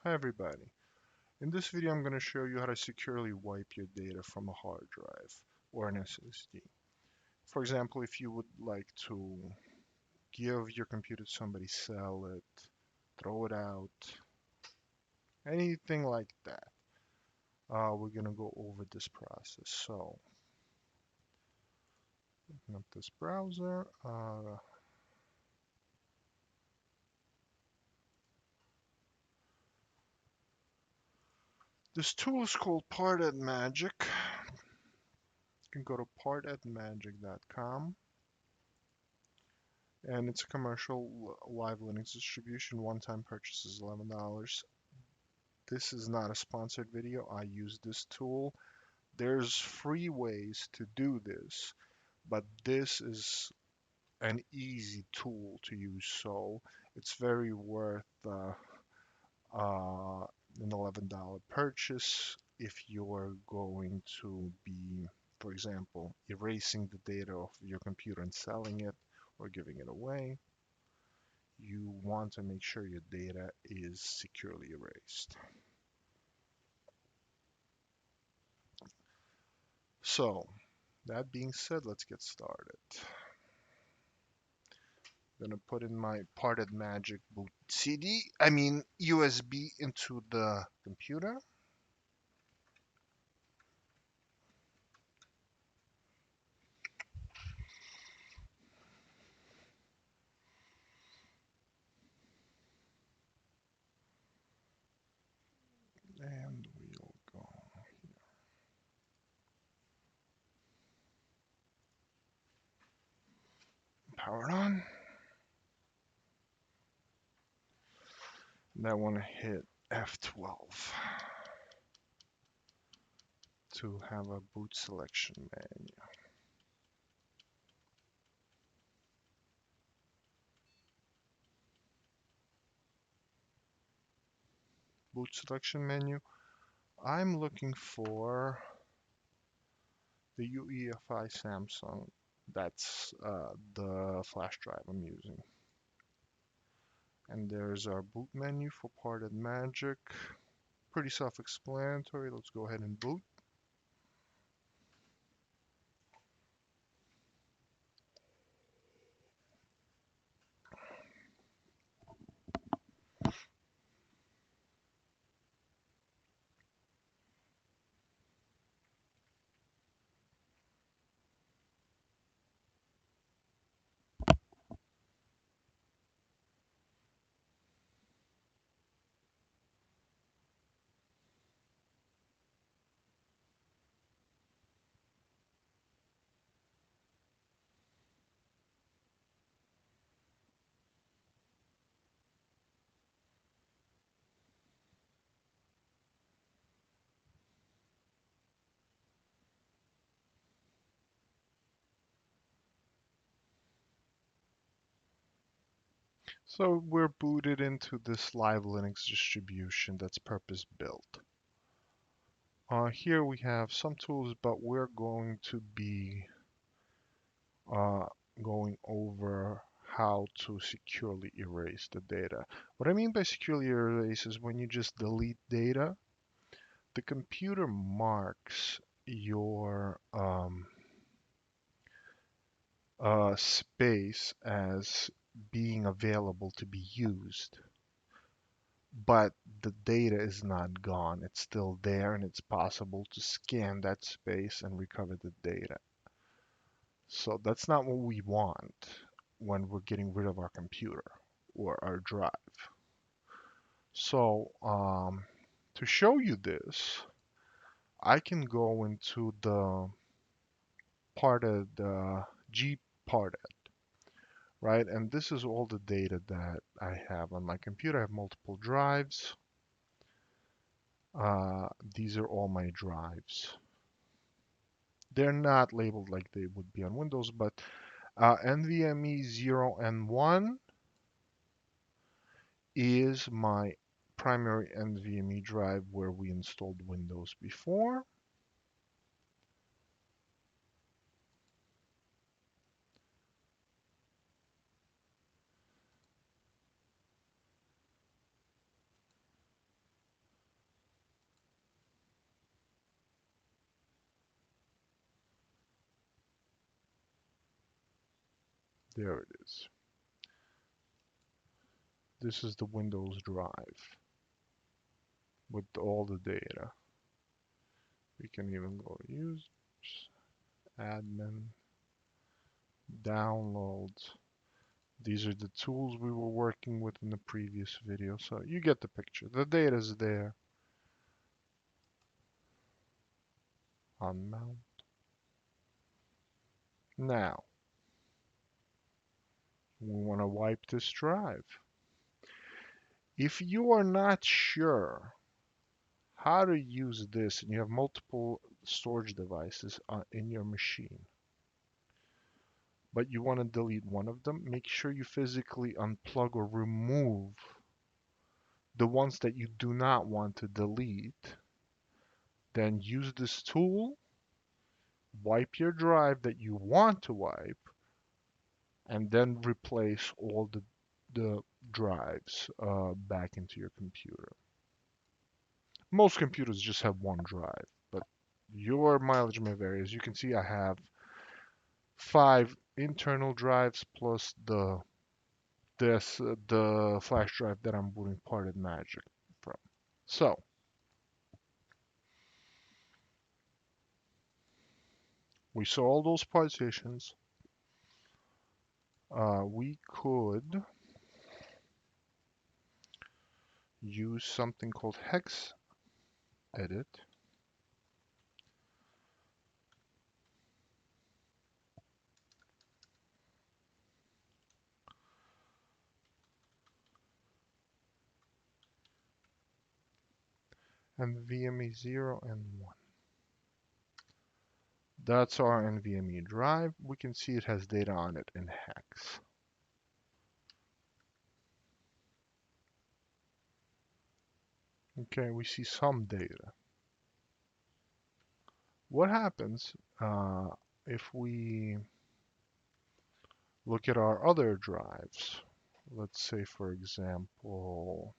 Hi everybody. In this video I'm going to show you how to securely wipe your data from a hard drive or an SSD. For example, if you would like to give your computer to somebody, sell it, throw it out, anything like that, we're going to go over this process. So, open up this browser. This tool is called Part@Magic. You can go to part@magic.com. And it's a commercial live Linux distribution. One-time purchase is $11. This is not a sponsored video. I use this tool. There's free ways to do this, but this is an easy tool to use, so it's very worth uh, an $11 purchase if you're going to be, for example, erasing the data of your computer and selling it or giving it away. You want to make sure your data is securely erased. So, that being said, let's get started. I'm gonna put in my Part@Magic boot USB into the computer. And we'll go power it on. And I want to hit F12 to have a boot selection menu. Boot selection menu. I'm looking for the UEFI Samsung. That's the flash drive I'm using. And there's our boot menu for Part@Magic. Pretty self-explanatory. Let's go ahead and boot. So we're booted into this live Linux distribution that's purpose-built. Here we have some tools, but we're going to be uh, going over how to securely erase the data. What I mean by securely erase is when you just delete data, the computer marks your space as being available to be used, but the data is not gone. It's still there, and it's possible to scan that space and recover the data. So that's not what we want when we're getting rid of our computer or our drive. So to show you this, I can go into the part of the G part, right? And this is all the data that I have on my computer. I have multiple drives. These are all my drives. They're not labeled like they would be on Windows, but NVMe 0 and 1 is my primary NVMe drive where we installed Windows before. There it is. This is the Windows drive with all the data. We can even go users, admin, downloads. These are the tools we were working with in the previous video, so you get the picture. The data is there. Unmount. Now, we want to wipe this drive. If you are not sure how to use this and you have multiple storage devices in your machine, but you want to delete one of them, make sure you physically unplug or remove the ones that you do not want to delete. Then use this tool, wipe your drive that you want to wipe, and then replace all the drives back into your computer. Most computers just have one drive, but your mileage may vary. As you can see, I have 5 internal drives plus the flash drive that I'm booting Parted Magic from. So we saw all those partitions. We could use something called HexEdit. NVMe 0 and 1. That's our NVMe drive. We can see it has data on it in hex. Okay, we see some data. What happens if we look at our other drives? Let's say, for example,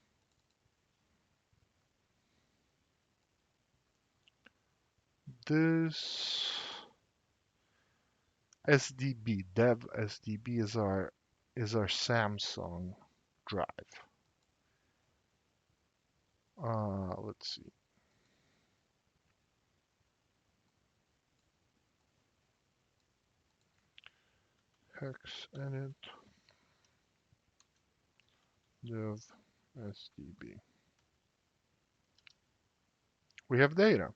this SDB, dev SDB is our Samsung drive. Let's see. HexEdit dev SDB. We have data.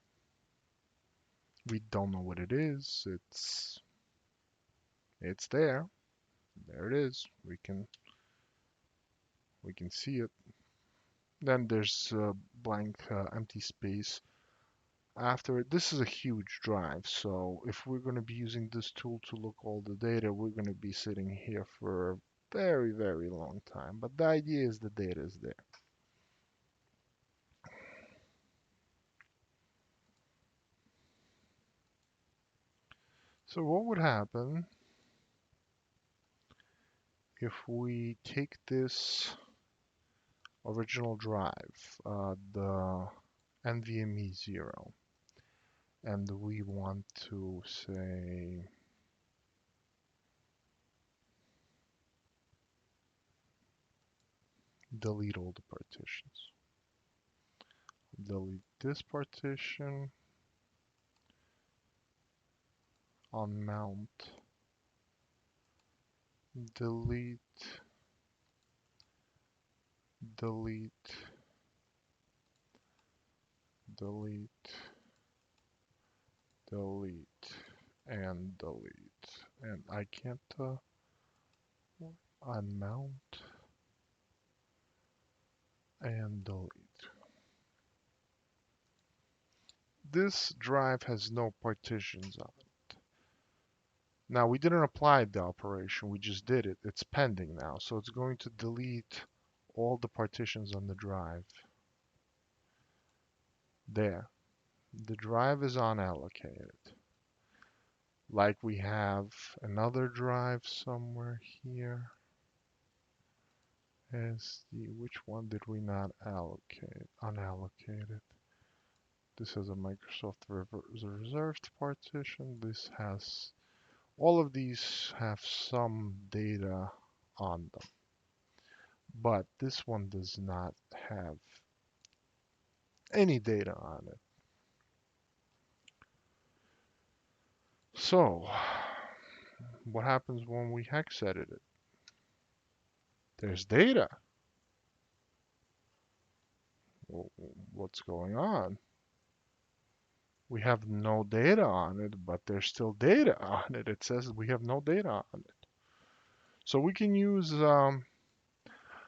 We don't know what it is. It's there. There it is. We can see it. Then there's a blank empty space after it. This is a huge drive, so if we're going to be using this tool to look all the data, we're going to be sitting here for a very, very long time. But the idea is the data is there. So what would happen if we take this original drive, the NVMe 0, and we want to say delete all the partitions. Delete this partition, unmount, delete, delete, delete, delete, and delete. And I can't unmount and delete. This drive has no partitions on it. Now we didn't apply the operation, we just did it. It's pending now, so it's going to delete all the partitions on the drive. There. The drive is unallocated. Like we have another drive somewhere here. Which one did we not allocate? Unallocated. This has a Microsoft reserved partition. This has All of these have some data on them, but this one does not have any data on it. So, what happens when we hex edit it? There's data. What's going on? We have no data on it, but there's still data on it. It says we have no data on it. So we can use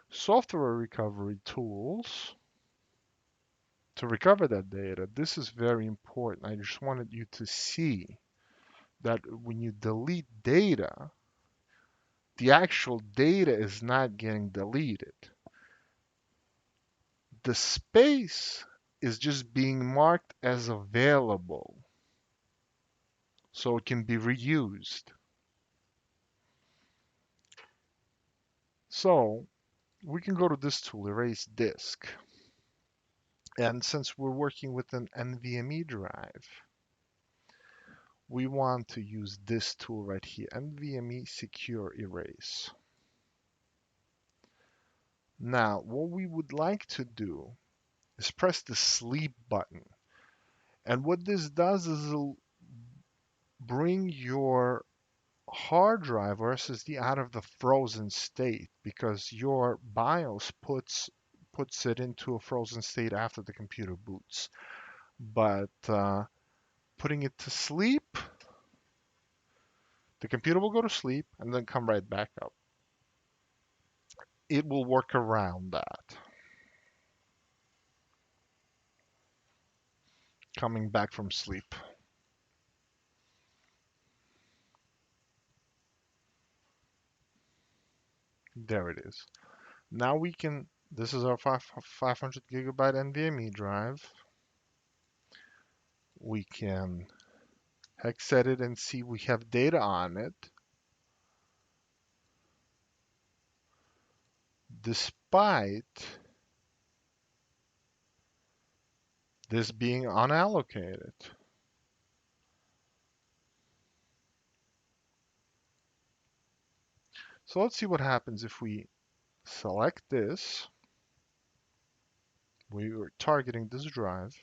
software recovery tools to recover that data. This is very important. I just wanted you to see that when you delete data, the actual data is not getting deleted. The space is just being marked as available so it can be reused. So we can go to this tool, erase disk. And since we're working with an NVMe drive, we want to use this tool right here, NVMe Secure Erase. Now, what we would like to do is press the sleep button. And what this does is it'll bring your hard drive or SSD out of the frozen state because your BIOS puts it into a frozen state after the computer boots. But putting it to sleep, the computer will go to sleep and then come right back up. It will work around that. Coming back from sleep. There it is. Now we can, this is our 500 gigabyte NVMe drive. We can hex edit and see we have data on it, despite this being unallocated. So let's see what happens if we select this. We are targeting this drive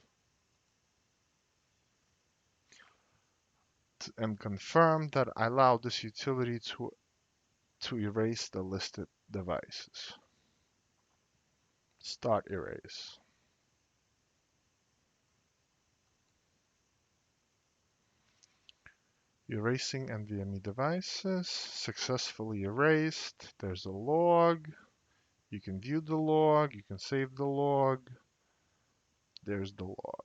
and confirm that I allow this utility to erase the listed devices. Start erase. Erasing NVMe devices, successfully erased. There's a log. You can view the log, you can save the log. There's the log.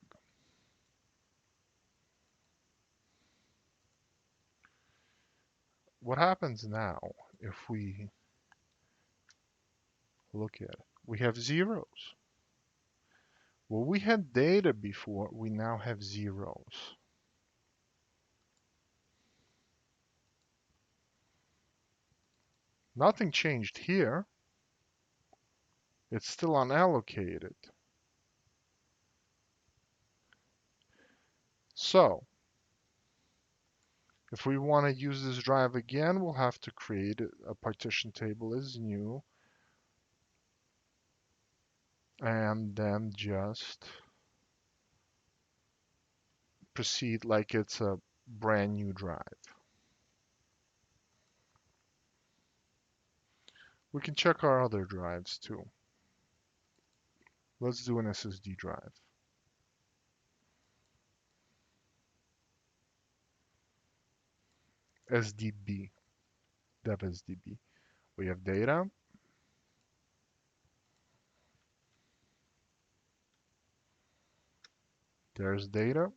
What happens now if we look at it? We have zeros. Well, we had data before, we now have zeros. Nothing changed here. It's still unallocated. So, if we want to use this drive again, we'll have to create a partition table as new, and then just proceed like it's a brand new drive. We can check our other drives too. Let's do an SSD drive. SDB, dev SDB. We have data. There's data.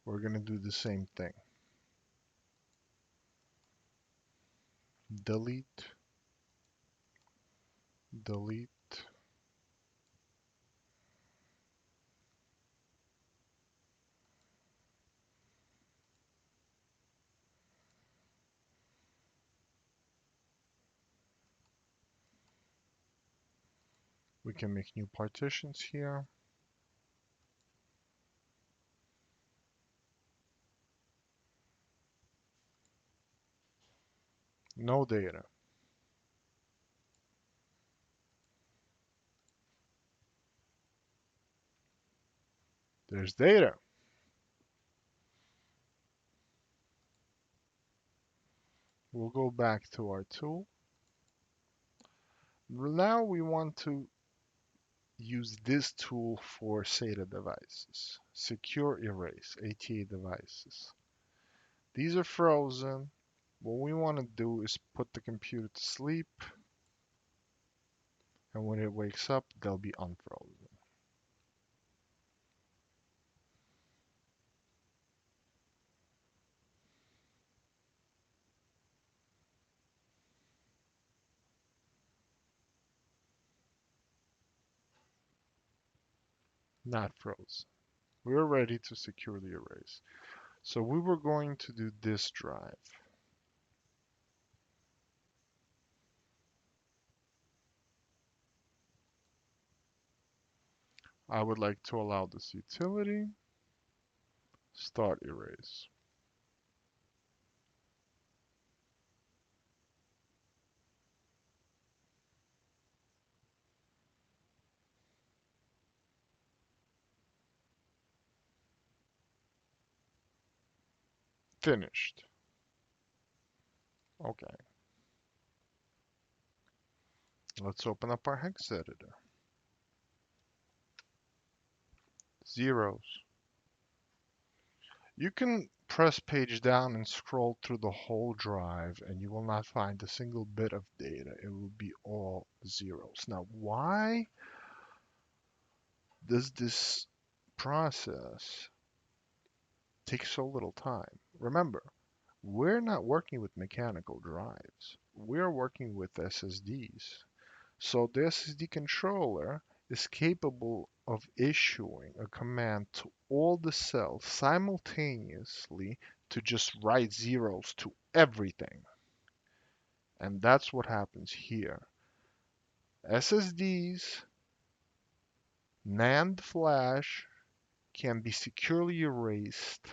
We're going to do the same thing. Delete, delete. We can make new partitions here. No data. There's data. We'll go back to our tool. Now we want to use this tool for SATA devices. Secure erase, ATA devices. These are frozen. What we want to do is put the computer to sleep, and when it wakes up, they'll be unfrozen. Not frozen. We're ready to securely erase. So we were going to do this drive. I would like to allow this utility, start erase. Finished. Okay. Let's open up our hex editor. Zeros. You can press page down and scroll through the whole drive and you will not find a single bit of data. It will be all zeros. Now, why does this process take so little time? Remember, we're not working with mechanical drives. We're working with SSDs. So the SSD controller is capable of issuing a command to all the cells simultaneously to just write zeros to everything. And that's what happens here. SSDs, NAND flash can be securely erased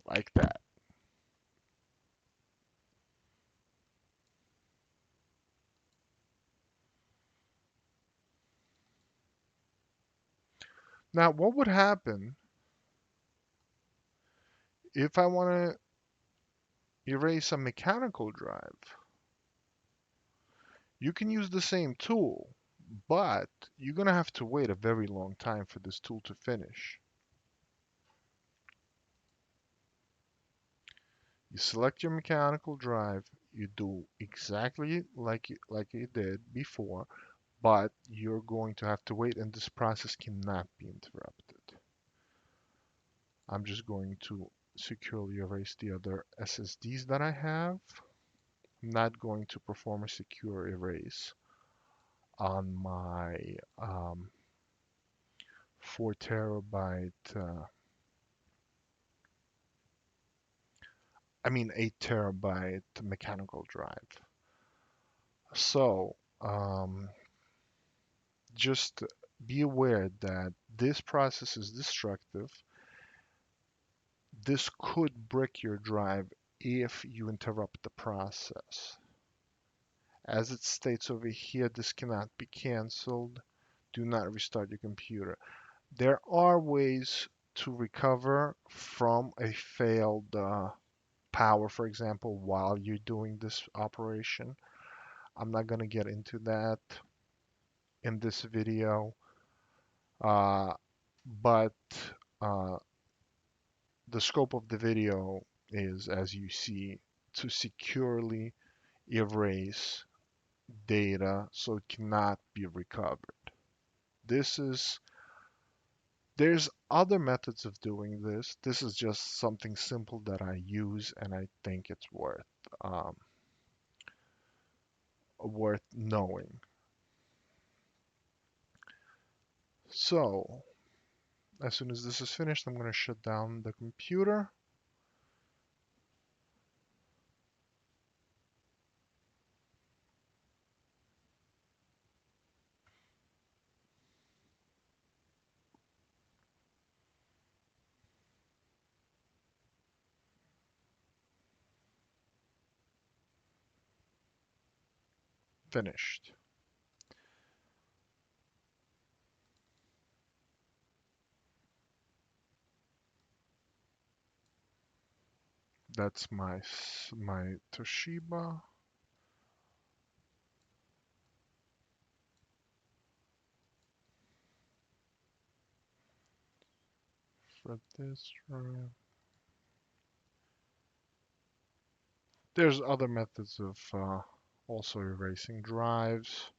like that. Now, what would happen if I want to erase a mechanical drive? You can use the same tool, but you're going to have to wait a very long time for this tool to finish. You select your mechanical drive, you do exactly like you did before, but you're going to have to wait and this process cannot be interrupted. I'm just going to securely erase the other SSDs that I have. I'm not going to perform a secure erase on my 4 terabyte, 8 terabyte mechanical drive. So, just be aware that this process is destructive. This could brick your drive if you interrupt the process. As it states over here, this cannot be canceled. Do not restart your computer. There are ways to recover from a failed power, for example, while you're doing this operation. I'm not going to get into that in this video, uh, but uh, the scope of the video is, as you see, to securely erase data so it cannot be recovered. There's other methods of doing this. This is just something simple that I use and I think it's worth knowing. So, as soon as this is finished, I'm going to shut down the computer. Finished. That's my Toshiba. For this drive. There's other methods of also erasing drives.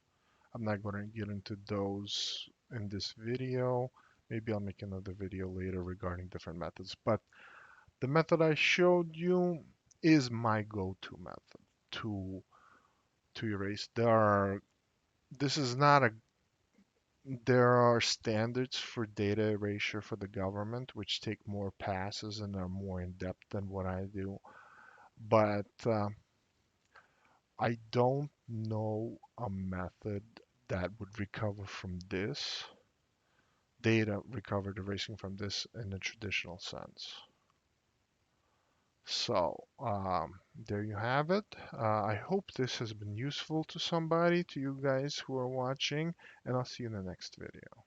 I'm not going to get into those in this video. Maybe I'll make another video later regarding different methods. But the method I showed you is my go-to method to erase. This is not a there are standards for data erasure for the government, which take more passes and are more in depth than what I do. But I don't know a method that would recover from this data recovered erasing from this in a traditional sense. So there you have it. I hope this has been useful to somebody, to you guys who are watching, and I'll see you in the next video.